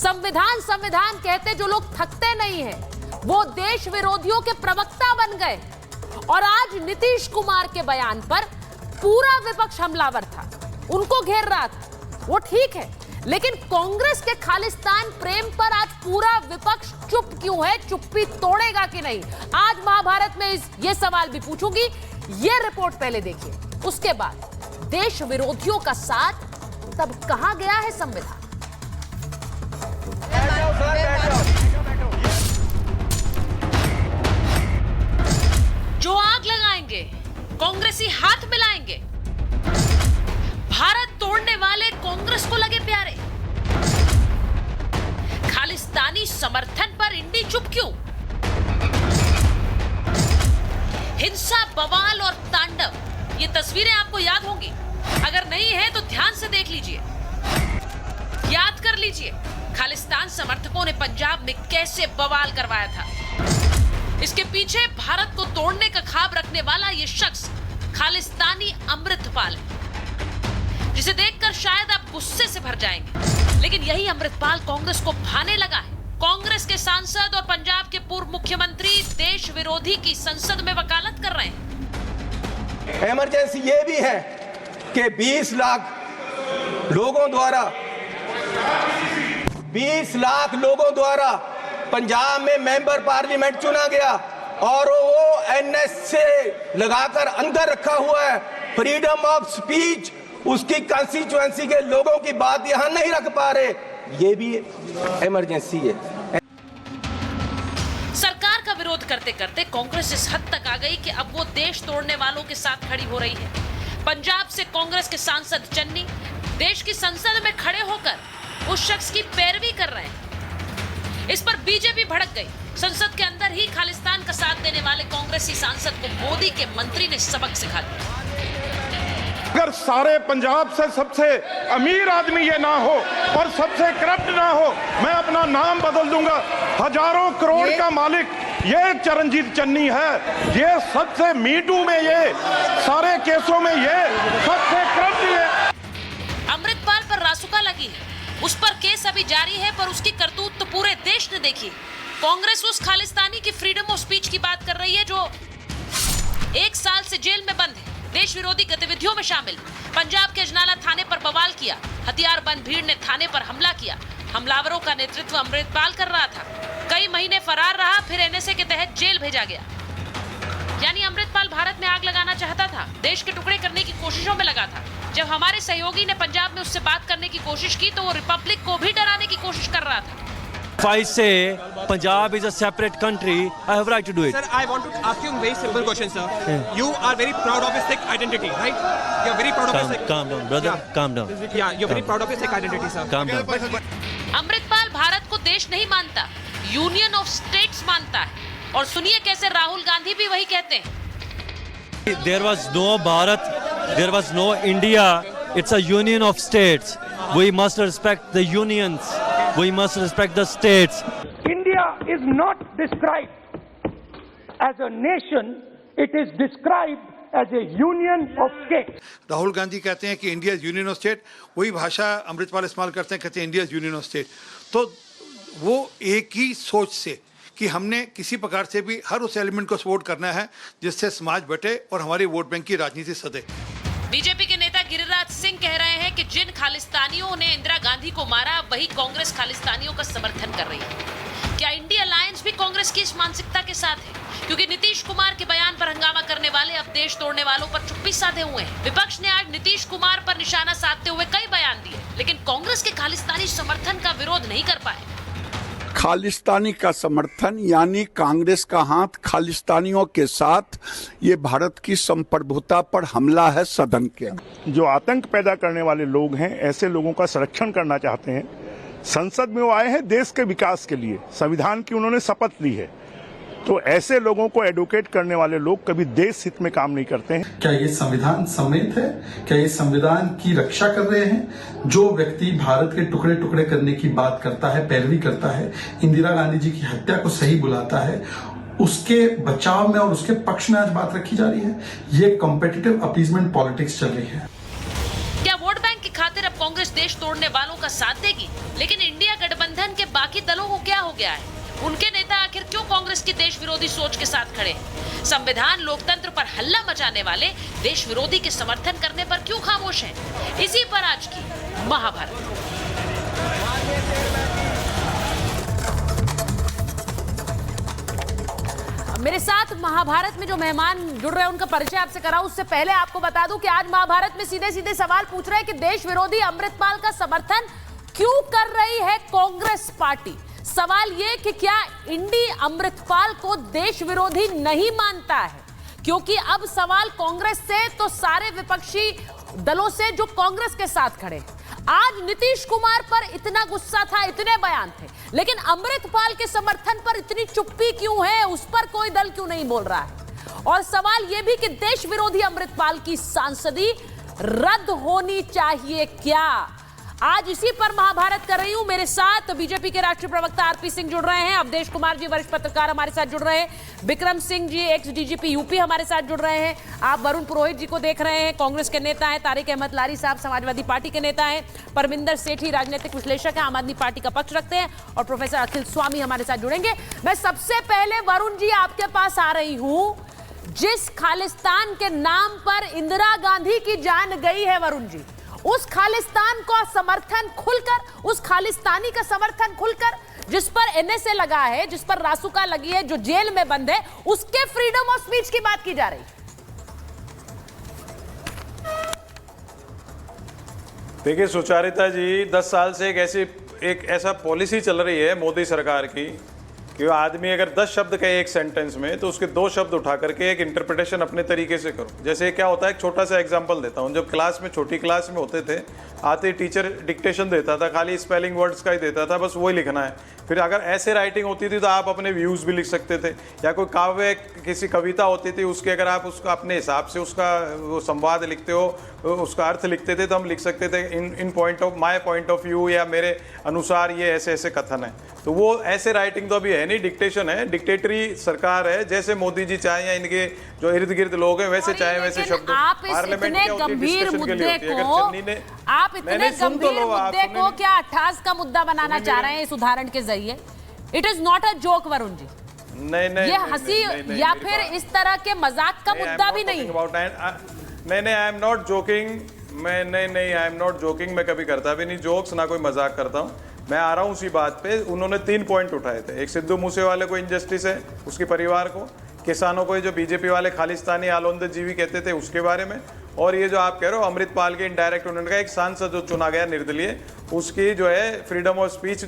संविधान संविधान कहते जो लोग थकते नहीं हैं, वो देश विरोधियों के प्रवक्ता बन गए। और आज नीतीश कुमार के बयान पर पूरा विपक्ष हमलावर था, उनको घेर रहा था। वो ठीक है, लेकिन कांग्रेस के खालिस्तान प्रेम पर आज पूरा विपक्ष चुप क्यों है? चुप्पी तोड़ेगा कि नहीं? आज महाभारत में ये सवाल भी पूछूंगी। ये रिपोर्ट पहले देखिए, उसके बाद देश विरोधियों का साथ तब कहां गया है संविधान? जो आग लगाएंगे कांग्रेसी हाथ मिलाएंगे। भारत तोड़ने वाले कांग्रेस को लगे प्यारे। खालिस्तानी समर्थन पर इंडी चुप क्यों? हिंसा, बवाल और तांडव, ये तस्वीरें आपको याद होंगी। अगर नहीं है तो ध्यान से देख लीजिए, याद कर लीजिए खालिस्तान समर्थकों ने पंजाब में कैसे बवाल करवाया था। इसके पीछे भारत को तोड़ने का ख्वाब रखने वाला ये शख्स खालिस्तानी अमृतपाल है, जिसे देखकर शायद आप गुस्से से भर जाएंगे। लेकिन यही अमृतपाल कांग्रेस को भाने लगा है। कांग्रेस के सांसद और पंजाब के पूर्व मुख्यमंत्री देश विरोधी की संसद में वकालत कर रहे हैं। इमरजेंसी ये भी है कि 20 लाख लोगों द्वारा पंजाब में मेंबर पार्लियामेंट चुना गया और वो एनएस से लगाकर अंदर रखा हुआ है। फ्रीडम ऑफ स्पीच, उसकी कंस्टिट्यूएंसी के लोगों की बात यहां नहीं रख पा रहे, ये भी इमरजेंसी है। सरकार का विरोध करते करते कांग्रेस इस हद तक आ गई कि अब वो देश तोड़ने वालों के साथ खड़ी हो रही है। पंजाब से कांग्रेस के सांसद चन्नी देश की संसद में खड़े होकर उस शख्स की पैरवी कर रहे हैं। इस पर बीजेपी भड़क गई। संसद के अंदर ही खालिस्तान का साथ देने वाले कांग्रेसी सांसद को मोदी के मंत्री ने सबक सिखा दिया। अगर सारे पंजाब से सबसे अमीर आदमी ये ना हो और सबसे करप्ट ना हो, मैं अपना नाम बदल दूंगा। हजारों करोड़ का मालिक ये चरणजीत चन्नी है। ये सबसे मीटू में, ये सारे केसों में ये सबसे करप्ट है। अमृतपाल पर रासुका लगी है, उस पर केस अभी जारी है, पर उसकी करतूत तो पूरे देश ने देखी। कांग्रेस उस खालिस्तानी की फ्रीडम ऑफ स्पीच की बात कर रही है जो 1 साल से जेल में बंद है, देश विरोधी गतिविधियों में शामिल। पंजाब के अजनाला थाने पर बवाल किया, हथियारबंद भीड़ ने थाने पर हमला किया। हमलावरों का नेतृत्व अमृतपाल कर रहा था। कई महीने फरार रहा, फिर एनएसए के तहत जेल भेजा गया। यानी अमृतपाल भारत में आग लगाना चाहता था, देश के टुकड़े करने की कोशिशों में लगा था। जब हमारे सहयोगी ने पंजाब में उससे बात करने की कोशिश की तो वो रिपब्लिक को भी डराने की कोशिश कर रहा था। If I say Punjab is a separate country, I have right to do it. Sir, I want to ask you a very simple question, sir. Yeah. You are very proud of your Sikh identity, right? You are very proud of your Sikh. Calm down, brother. Yeah. Calm down. Yeah, you are very proud of your Sikh identity, sir. Calm down. Amritpal Bharat को देश नहीं मानता, union of states मानता है। और सुनिए कैसे राहुल गांधी भी वही कहते हैं। There was no Bharat, there was no India. It's a union of states. We must respect the unions. We must respect the states. India is not described as a nation, it is described as a union of states. Rahul Gandhi कहते हैं कि India union of state, वही भाषा अमृतपाल इस्तेमाल करते हैं, कहते हैं इंडिया यूनियन ऑफ स्टेट। तो वो एक ही सोच से कि हमने किसी प्रकार से भी हर उस एलिमेंट को सपोर्ट करना है जिससे समाज बटे और हमारी वोट बैंक की राजनीति सदे। बीजेपी के नेता गिरिराज सिंह कह रहे हैं कि जिन खालिस्तानियों ने इंदिरा गांधी को मारा, वही कांग्रेस खालिस्तानियों का समर्थन कर रही है। क्या इंडिया अलायंस भी कांग्रेस की इस मानसिकता के साथ है? क्योंकि नीतीश कुमार के बयान पर हंगामा करने वाले अब देश तोड़ने वालों पर चुप्पी साधे हुए हैं। विपक्ष ने आज नीतीश कुमार पर निशाना साधते हुए कई बयान दिए, लेकिन कांग्रेस के खालिस्तानी समर्थन का विरोध नहीं कर पाए। खालिस्तानी का समर्थन यानी कांग्रेस का हाथ खालिस्तानियों के साथ, ये भारत की संप्रभुता पर हमला है सदन के। जो आतंक पैदा करने वाले लोग हैं, ऐसे लोगों का संरक्षण करना चाहते हैं। संसद में वो आए हैं देश के विकास के लिए, संविधान की उन्होंने शपथ ली है। तो ऐसे लोगों को एडवोकेट करने वाले लोग कभी देश हित में काम नहीं करते हैं। क्या ये संविधान सम्मत है? क्या ये संविधान की रक्षा कर रहे हैं? जो व्यक्ति भारत के टुकड़े टुकड़े करने की बात करता है, पैरवी करता है, इंदिरा गांधी जी की हत्या को सही बुलाता है, उसके बचाव में और उसके पक्ष में आज बात रखी जा रही है। ये कॉम्पिटिटिव अपीजमेंट पॉलिटिक्स चल रही है। क्या वोट बैंक की खातिर अब कांग्रेस देश तोड़ने वालों का साथ देगी? लेकिन इंडिया गठबंधन गठबंधन के बाकी दलों को क्या हो गया है? उनके नेता आखिर क्यों कांग्रेस की देश विरोधी सोच के साथ खड़े हैं? संविधान लोकतंत्र पर हल्ला मचाने वाले देश विरोधी के समर्थन करने पर क्यों खामोश हैं? इसी पर आज की महाभारत। मेरे साथ महाभारत में जो मेहमान जुड़ रहे हैं उनका परिचय आपसे कराऊं, उससे पहले आपको बता दूं कि आज महाभारत में सीधे सीधे सवाल पूछ रहे हैं कि देश विरोधी अमृतपाल का समर्थन क्यों कर रही है कांग्रेस पार्टी। सवाल ये कि क्या इंडी अमृतपाल को देश विरोधी नहीं मानता है? क्योंकि अब सवाल कांग्रेस से तो सारे विपक्षी दलों से जो कांग्रेस के साथ खड़े। आज नीतीश कुमार पर इतना गुस्सा था, इतने बयान थे, लेकिन अमृतपाल के समर्थन पर इतनी चुप्पी क्यों है? उस पर कोई दल क्यों नहीं बोल रहा है? और सवाल यह भी कि देश विरोधी अमृतपाल की सांसदी रद्द होनी चाहिए क्या? आज इसी पर महाभारत कर रही हूं। मेरे साथ बीजेपी के राष्ट्रीय प्रवक्ता आरपी सिंह जुड़ रहे हैं, अवधेश कुमार जी वरिष्ठ पत्रकार हमारे साथ जुड़ रहे हैं, Vikram Singh ji x DGP UP हमारे साथ जुड़ रहे हैं, आप वरुण पुरोहित जी को देख रहे हैं, कांग्रेस के नेता हैं, तारिक अहमद लारी साहब समाजवादी पार्टी के नेता हैं, परमिंदर सेठी राजनीतिक विश्लेषक हैं, आम आदमी पार्टी का पक्ष रखते हैं, और प्रोफेसर अखिल स्वामी हमारे साथ जुड़ेंगे। मैं सबसे पहले वरुण जी आपके पास आ रही हूं। जिस खालिस्तान के नाम पर इंदिरा गांधी की जान गई है वरुण जी, उस खालिस्तान का समर्थन खुलकर, उस खालिस्तानी का समर्थन खुलकर, जिस पर एनएसए लगा है, जिस पर रासुका लगी है, जो जेल में बंद है, उसके फ्रीडम ऑफ स्पीच की बात की जा रही है। देखिए सुचारिता जी, 10 साल से एक ऐसा पॉलिसी चल रही है मोदी सरकार की कि आदमी अगर 10 शब्द कहे एक सेंटेंस में तो उसके 2 शब्द उठा करके एक इंटरप्रिटेशन अपने तरीके से करो। जैसे क्या होता है, एक छोटा सा एग्जांपल देता हूँ। जब क्लास में, छोटी क्लास में होते थे, आते टीचर डिक्टेशन देता था, खाली स्पेलिंग वर्ड्स का ही देता था, बस वही लिखना है। फिर अगर ऐसे राइटिंग होती थी तो आप अपने व्यूज़ भी लिख सकते थे, या कोई काव्य, किसी कविता होती थी, उसके अगर आप उसका अपने हिसाब से उसका वो संवाद लिखते हो, उसका अर्थ लिखते थे, तो हम लिख सकते थे in point of my point of view, या मेरे अनुसार ये ऐसे ऐसे कथन है। तो वो ऐसे राइटिंग तो अभी है नहीं, डिक्टेशन है, डिक्टेटरी सरकार है। जैसे मोदी जी चाहे या इनके जो इर्द गिर्द लोग हैं वैसे चाहे वैसे शब्द। आप इतने गंभीर मुद्दे को क्या 28 का मुद्दा बनाना चाह रहे हैं इस उदाहरण के जरिए? It is not a joke Varun ji. नहीं, ये हंसी या फिर इस तरह के मजाक का मुद्दा भी नहीं। नहीं, आई एम नॉट जोकिंग। नहीं, आई एम नॉट जोकिंग। मैं कभी करता भी नहीं जोक्स, ना कोई मजाक करता हूँ। मैं आ रहा हूँ उसी बात पे। उन्होंने 3 पॉइंट उठाए थे। एक सिद्धू मूसेवाले को इनजस्टिस है, उसके परिवार को, किसानों को जो बीजेपी वाले खालिस्तानी आलोंदे जीवी कहते थे उसके बारे में, और ये जो आप कह रहे हो अमृतपाल के इनडायरेक्ट, उन्होंने कहा एक सांसद जो चुना गया निर्दलीय, उसकी जो है फ्रीडम ऑफ स्पीच जो